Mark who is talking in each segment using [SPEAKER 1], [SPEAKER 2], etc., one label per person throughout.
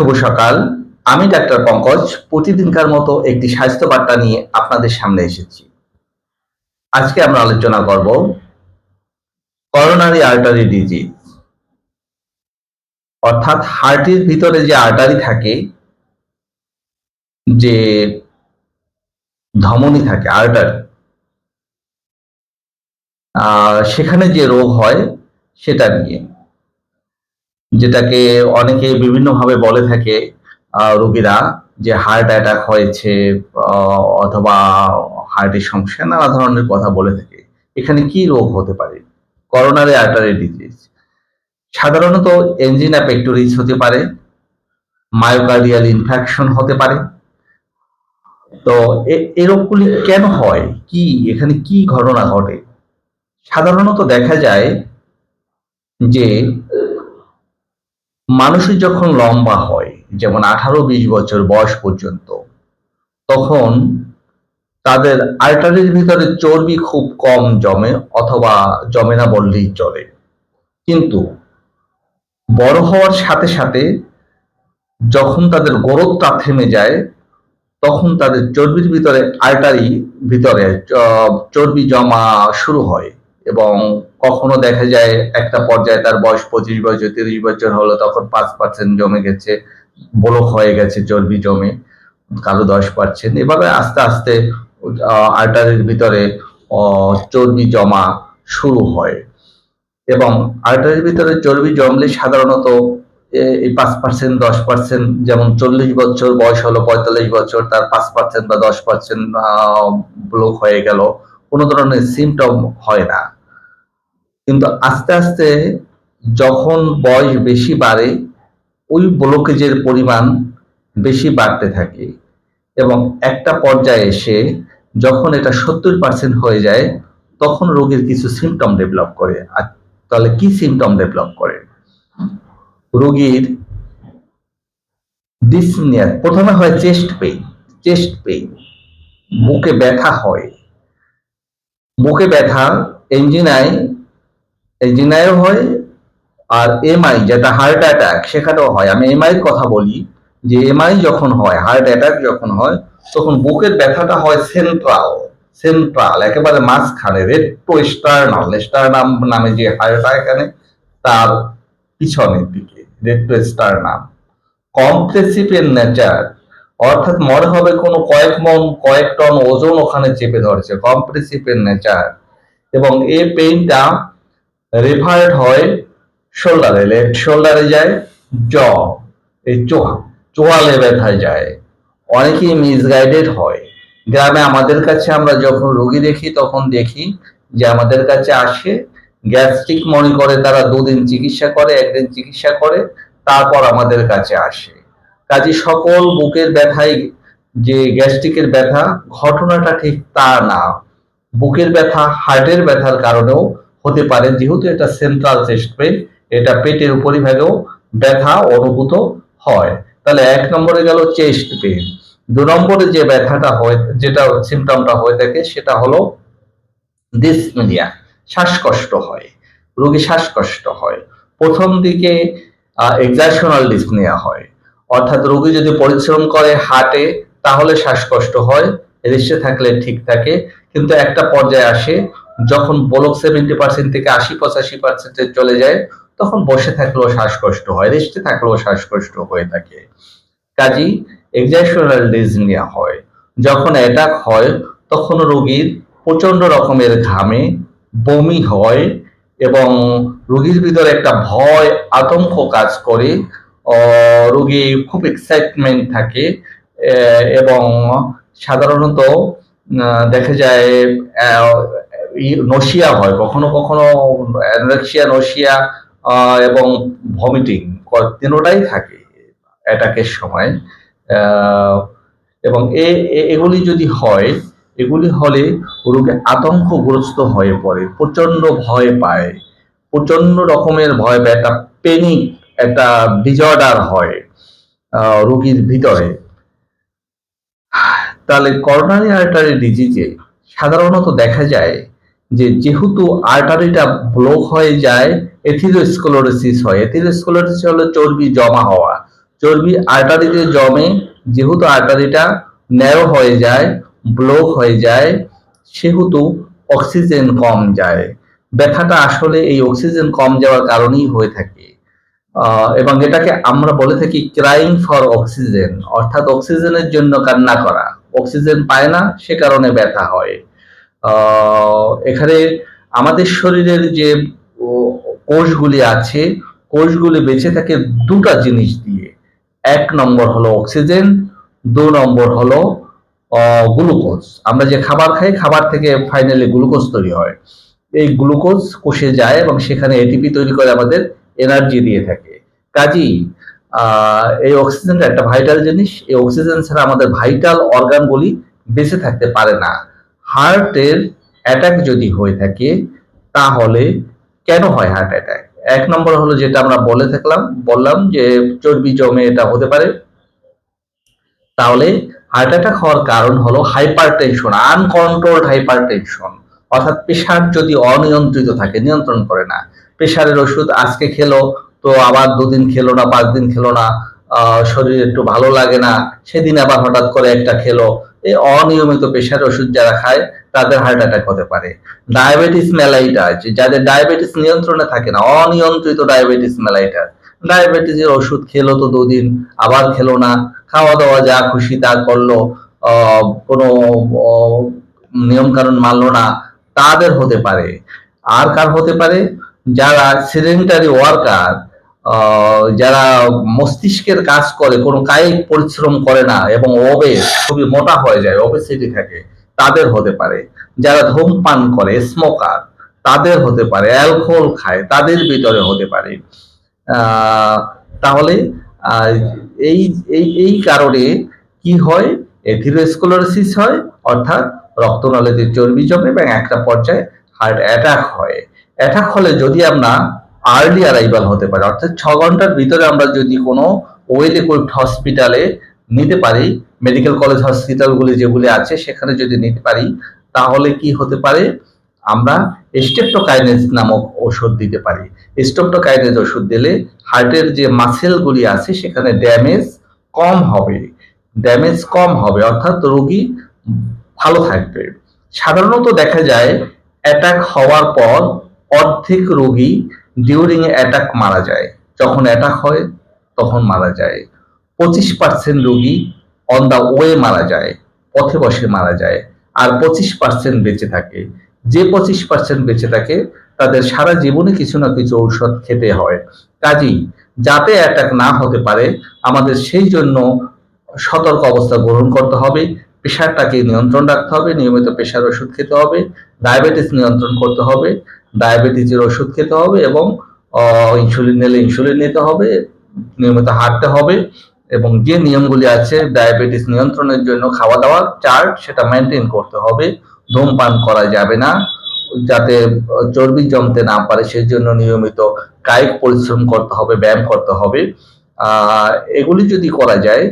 [SPEAKER 1] শুভ সকাল। আমি ডাক্তার পঙ্কজ প্রতিদিনকার মতো একটি স্বাস্থ্য বার্তা নিয়ে আপনাদের সামনে এসেছি। আজকে আমরা আলোচনা করব করোনারি আর্টারি ডিজিজ, অর্থাৎ হার্টের ভিতরে যে আর্টারি থাকে, যে ধমনী থাকে আর্টারি, সেখানে যে রোগ হয় সেটা নিয়ে, যেটাকে অনেকে বিভিন্নভাবে বলে থাকে রোগীরা, যে হার্ট অ্যাটাক হয়েছে অথবা হার্টের সমস্যা, নানা ধরনের কথা বলে থাকে। এখানে কি রোগ হতে পারে? করোনারি আর্টারি ডিজিজ সাধারণত এনজিনা পেক্টোরিস হতে পারে, মায়োকার্ডিয়াল ইনফেকশন হতে পারে। তো এই রোগগুলি কেন হয়, কি এখানে কি ঘটনা ঘটে? সাধারণত দেখা যায় যে মানুষের যখন লম্বা হয়, যেমন 18-20 বছর বয়স পর্যন্ত, তখন তাদের আর্টারির ভিতরে চর্বি খুব কম জমে, অথবা জমে না বললেই চলে। কিন্তু বড় হওয়ার সাথে সাথে যখন তাদের গ্রোথটা থেমে যায়, তখন তাদের চর্বির ভিতরে আর্টারি ভিতরে চর্বি জমা শুরু হয়, এবং কখনো দেখা যায় একটা পর্যায়ে তার বয়স 25 বছর 30 বছর হলো, তখন 5% জমে গেছে, ব্লক হয়ে গেছে চর্বি জমে, কারো 10%। এভাবে আস্তে আস্তে আর্টারির ভিতরে চর্বি জমা শুরু হয়। এবং আর্টারির ভিতরে চর্বি জমলে সাধারণত এই 5% 10%, যেমন 40 বছর বয়স হলো, 45 বছর, তার 5% বা 10% ব্লক হয়ে গেল, কোনো ধরনের সিমটম হয় না। কিন্তু আস্তে আস্তে যখন বয়স বেশি বাড়ে, ওই ব্লকেজের পরিমাণ বেশি বাড়তে থাকে, এবং একটা পর্যায়ে এসে যখন এটা 70% হয়ে যায়, তখন রোগীর কিছু সিমটম ডেভেলপ করে। আর তাহলে কি সিমটম ডেভেলপ করে? রোগীর ডিসনিয়া, প্রথমে হয় চেস্ট পেইন, বুকে ব্যথা হয়। বুকে ব্যথা এনজিনায় হয়, আর এমআই যেটা হার্ট অ্যাটাক সেখানেও হয়। আমি এমআই এর কথা বলি, যে এমআই যখন হয়, হার্ট অ্যাটাক যখন হয়, তখন বুকের ব্যথাটা হয় সেন্ট্রাল একেবারে মাঝখানে, রেট্রোস্টার্নাম নামে যে হাড়টা, এখানে তার পিছনের দিকে রেট্রোস্টার্নাম। কম্প্রেসিভ এর নেচার, অর্থাৎ মনে হবে কোনো কয়েক টন ওজন ওখানে চেপে ধরেছে, কম্প্রেসিভ এর নেচার। এবং এই পেইনটা রেফারেড হয় শোল্ডারে, লেফট শোল্ডারে যায়, জ এই চোয়ালে ব্যথায় যায়। অনেকেই মিসগাইডেড হয়। গ্রামে আমাদের কাছে আমরা যখন রোগী দেখি, তখন দেখি যে আমাদের কাছে আসে গ্যাস্ট্রিক মনে করে, তারা 2 দিন চিকিৎসা করে, 1 দিন চিকিৎসা করে, তারপর আমাদের কাছে আসে। কাজে সকল বুকের ব্যথায় যে গ্যাস্ট্রিকের ব্যথা, ঘটনাটা ঠিক তা না। বুকের ব্যথা হার্টের ব্যথার কারণেও হতে পারে, যেহেতু এটা সেন্ট্রাল চেস্ট পেইন, এটা পেটের উপরিভাগেও ব্যথা অনুভূত হয়। তাহলে 1 নম্বরে গেল চেস্ট পেইন। 2 নম্বরে যে ব্যথাটা হয়, যেটা সিমটমটা হয়ে থাকে, সেটা হলো ডিসনিয়া, শ্বাসকষ্ট হয়। রোগী শ্বাসকষ্ট হয়। প্রথম দিকে এক্সারশনাল ডিসনিয়া হয়, অর্থাৎ রোগী যদি পরিশ্রম করে, হাঁটে, তাহলে শ্বাসকষ্ট হয়, রেস্টে থাকলে ঠিক থাকে। কিন্তু একটা পর্যায়ে আসে যখন ব্লক 70% থেকে 80-85% চলে যায়, তখন বসে থাকলেও শ্বাসকষ্ট হয়, রেস্টে থাকলেও শ্বাসকষ্ট হয়ে থাকে। কাজেই এক্সারশনাল ডিসনিয়া হয়। যখন অ্যাটাক হয়, তখন রোগীর প্রচন্ড রকমের ঘামে, বমি হয়, এবং রোগীর ভিতরে একটা ভয় আতঙ্ক কাজ করে। রোগী খুব এক্সাইটমেন্ট থাকে, এবং সাধারণত দেখা যায় নসিয়া হয়, কখনো কখনো অ্যানোরেক্সিয়া, নসিয়া এবং ভমিটিং, তিনোটাই থাকে অ্যাটাকের সময়। এবং এগুলি যদি হয়, এগুলি হলে রোগী আতঙ্কগ্রস্ত হয়ে পড়ে, প্রচন্ড ভয় পায়, প্রচন্ড রকমের ভয় পায়, একটা প্যানিক, একটা ডিজঅর্ডার হয় রোগীর ভিতরে। তাহলে করোনারি আর্টারি ডিজিজে সাধারণত দেখা যায় যে, যেহেতু আর্টারিটা ব্লক হয়ে যায়, এথেরোস্ক্লেরোসিস হয়। এথেরোস্ক্লেরোসিস হলো চর্বি জমা হওয়া। চর্বি আর্টারিতে জমে, যেহেতু আর্টারিটা ন্যারো হয়ে যায়, ব্লক হয়ে যায়, সেহেতু অক্সিজেন কম যায়। ব্যথাটা আসলে এই অক্সিজেন কম যাওয়ার কারণেই হয়ে থাকে। এবং এটাকে আমরা বলে থাকি ক্রাইং ফর অক্সিজেন, অর্থাৎ অক্সিজেনের জন্য কান্না করা। অক্সিজেন পায় না, সে কারণে ব্যথা হয়। এখানে আমাদের শরীরের যে কোষগুলি আছে, কোষগুলি বেঁচে থাকে দুটা জিনিস দিয়ে। এক নম্বর হলো অক্সিজেন, ২ নম্বর হলো গ্লুকোজ। আমরা যে খাবার খাই, খাবার থেকে ফাইনালি গ্লুকোজ তৈরি হয়। এই গ্লুকোজ কোষে যায় এবং সেখানে এটিপি তৈরি করে আমাদের এনার্জি দিয়ে থাকে। কাজেই এই অক্সিজেনটা একটা ভাইটাল জিনিস। এই অক্সিজেন ছাড়া আমাদের ভাইটাল অর্গানগুলি বেঁচে থাকতে পারে না। হার্টের অ্যাটাক যদি হয়ে থাকে, তাহলে কেন হয় হার্ট অ্যাটাক? এক নম্বর হলো যেটা আমরা বললাম যে চর্বি জমে এটা হতে পারে। তাহলে হার্ট অ্যাটাক হওয়ার কারণ হলো হাইপারটেনশন, আনকন্ট্রোলড হাইপারটেনশন, অর্থাৎ প্রেশার যদি অনিয়ন্ত্রিত থাকে, নিয়ন্ত্রণ করে না। প্রেশারের ওষুধ আজকে খেলো, তো আবার ২ দিন খেলো না, ৫ দিন খেলো না, শরীর একটু ভালো লাগে না, সেদিন আবার হঠাৎ করে একটা খেলো। এই অনিয়মিত প্রেশার ওষুধ যারা খায় তাদের হার্ট অ্যাটাক হতে পারে। ডায়াবেটিস মেলাইটাস, যাদের ডায়াবেটিস নিয়ন্ত্রণে থাকে না, অনিয়ন্ত্রিত ডায়াবেটিস মেলাইটাস, ডায়াবেটিসের ওষুধ খেলো তো ২ দিন, আবার খেলো না, খাওয়া দাওয়া যা খুশি তা করলো, কোনো নিয়ম কানুন মানলো না, তাদের হতে পারে। আর কার হতে পারে? যারা সেডেন্টারি ওয়ার্কার, যারা মস্তিষ্কের কাজ করে, কোনো কায়িক পরিশ্রম করে না এবং ওবেস, খুবই মোটা হয়ে যায়, ওবেসিটি থাকে, তাদের হতে পারে। যারা ধূমপান করে, স্মোকার, তাদের হতে পারে। অ্যালকোহল খায়, তাদের ভিতরে হতে পারে। তাহলে এই এই এই কারণে কি হয়? এথেরোস্ক্লেরোসিস হয়, অর্থাৎ রক্তনালীতে চর্বি জমে এবং একটা পর্যায়ে হার্ট অ্যাটাক হয়। অ্যাটাক হলে যদি আমরা আর্লি অ্যারাইভাল হতে পারে, অর্থাৎ ৬ ঘন্টার ভিতরে আমরা যদি কোনো ওয়েল ইকুইপড হসপিটালে নিতে পারি, মেডিকেল কলেজ হসপিটালগুলি যেগুলি আছে সেখানে যদি নিতে পারি, তাহলে কি হতে পারে? আমরা স্টেপ্টোকাইনেজ নামক ওষুধ দিতে পারি। স্টেপ্টোকাইনেজ ওষুধ দিলে হার্টের যে মাসেলগুলি আছে সেখানে ড্যামেজ কম হবে, অর্থাৎ রোগী ভালো থাকবে। সাধারণত দেখা যায় অ্যাটাক হওয়ার পর অর্ধেক রোগী ডিউরিং অ্যাটাক মারা যায়। যখন অ্যাটাক হয় তখন মারা যায়। ২৫% রোগী অন দ্য ওয়ে মারা যায়, পথে বসে মারা যায়। আর ২৫% বেঁচে থাকে। যে ২৫% বেঁচে থাকে তাদের সারা জীবনে কিছু না কিছু ঔষধ খেতে হয়। কাজেই যাতে অ্যাটাক না হতে পারে, আমাদের সেই জন্য সতর্ক অবস্থা গ্রহণ করতে হবে। প্রেশারটাকে নিয়ন্ত্রণ রাখতে হবে, নিয়মিত প্রেশার ওষুধ খেতে হবে, ডায়াবেটিস নিয়ন্ত্রণ করতে হবে, ডায়াবেটিসের ওষুধ খেতে হবে এবং ইনসুলিন নিলে ইনসুলিন নিতে হবে, নিয়মিত হাঁটতে হবে এবং যে নিয়মগুলি আছে ডায়াবেটিস নিয়ন্ত্রণের জন্য খাওয়া দাওয়ার চার্ট, সেটা মেনটেন করতে হবে। ধূমপান করা যাবে না, যাতে চর্বি জমতে না পারে সেজন্য নিয়মিত কায়িক পরিশ্রম করতে হবে, ব্যায়াম করতে হবে। এগুলি যদি করা যায়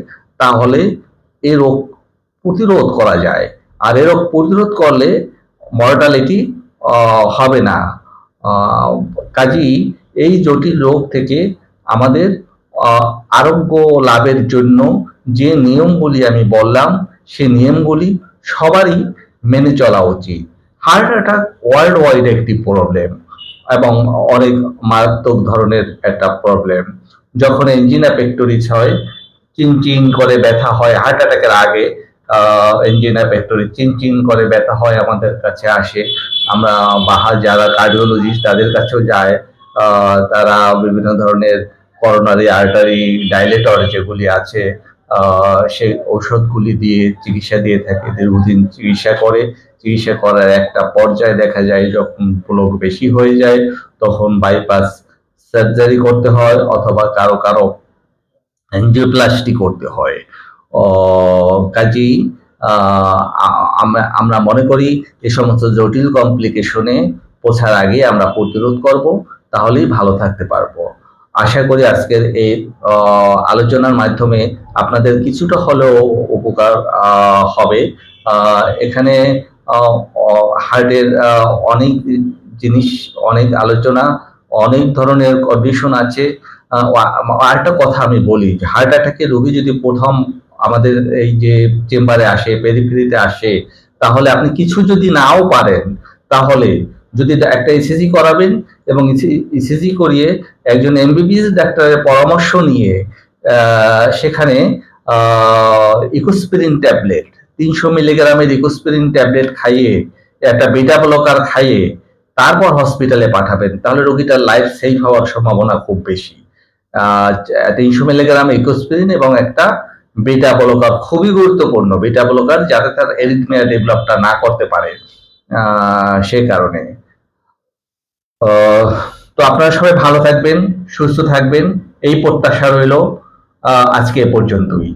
[SPEAKER 1] তাহলে এই রোগ প্রতিরোধ করা যায়। আর এই রোগ প্রতিরোধ করলে মর্টালিটি হবে না। কাজেই এই জটিল রোগ থেকে আমাদের আরোগ্য লাভের জন্য যে নিয়মগুলি আমি বললাম, সেই নিয়মগুলি সবারই মেনে চলা উচিত। হার্ট অ্যাটাক ওয়ার্ল্ড ওয়াইড একটি প্রবলেম এবং অনেক মারাত্মক ধরনের একটা প্রবলেম। যখন এনজিনা পেক্টোরিস হয়, চিনচিন করে ব্যথা হয়, হার্ট অ্যাটাকের আগে এনজিনা পেক্টোরিস চিনচিন করে ব্যথা হয়, আমাদের কাছে আসে। আমরা যারা কার্ডিওলজিস্ট তাদের কাছেও যায়, তারা বিভিন্ন ধরনের করোনারি আর্টারি ডাইলেটর যেগুলি আছে সেই ঔষধগুলি দিয়ে চিকিৎসা দিয়ে থাকে, দীর্ঘদিন চিকিৎসা করে। চিকিৎসা করার একটা পর্যায়ে দেখা যায় যখন ব্লক বেশি হয়ে যায় তখন বাইপাস সার্জারি করতে হয় অথবা কারো কারো অ্যাঞ্জিওপ্লাস্টি করতে হয়। কাজেই আমরা মনে করি এই সমস্ত জটিল কমপ্লিকেশনে পৌঁছার আগে আমরা প্রতিরোধ করব, তাহলেই ভালো থাকতে পারবো। আশা করি আজকের এই আলোচনার মাধ্যমে আপনাদের কিছুটা হলেও উপকার হবে। এখানে হার্টের অনেক জিনিস, অনেক আলোচনা, অনেক ধরনের কন্ডিশন আছে। আরেকটা কথা আমি বলি যে হার্ট অ্যাটাকে রোগী যদি প্রথম আমাদের এই যে চেম্বারে আসে, পেরিফেরিতে আসে, তাহলে আপনি কিছু যদি নাও পারেন, তাহলে যদি একটা ইসিজি করাবেন এবং ইসিজি করিয়ে একজন এমবিবিএস ডাক্তারের পরামর্শ নিয়ে সেখানে ইকোস্পিরিন ট্যাবলেট 300 মিলিগ্রামের ইকোস্পিরিন ট্যাবলেট খাইয়ে, একটা বিটা ব্লকার খাইয়ে তারপর হসপিটালে পাঠাবেন, তাহলে রোগীটার লাইফ সেভ হওয়ার সম্ভাবনা খুব বেশি। 300 মিলিগ্রাম ইকোস্পিরিন এবং একটা বিটা ব্লকার খুবই গুরুত্বপূর্ণ, বিটা ব্লকার যাতে তার এরিথমিয়া ডেভেলপটা না করতে পারে, সে কারণে। তো আপনারা সবাই ভালো থাকবেন, সুস্থ থাকবেন, এই প্রত্যাশা রইল। আজকে এ পর্যন্তই।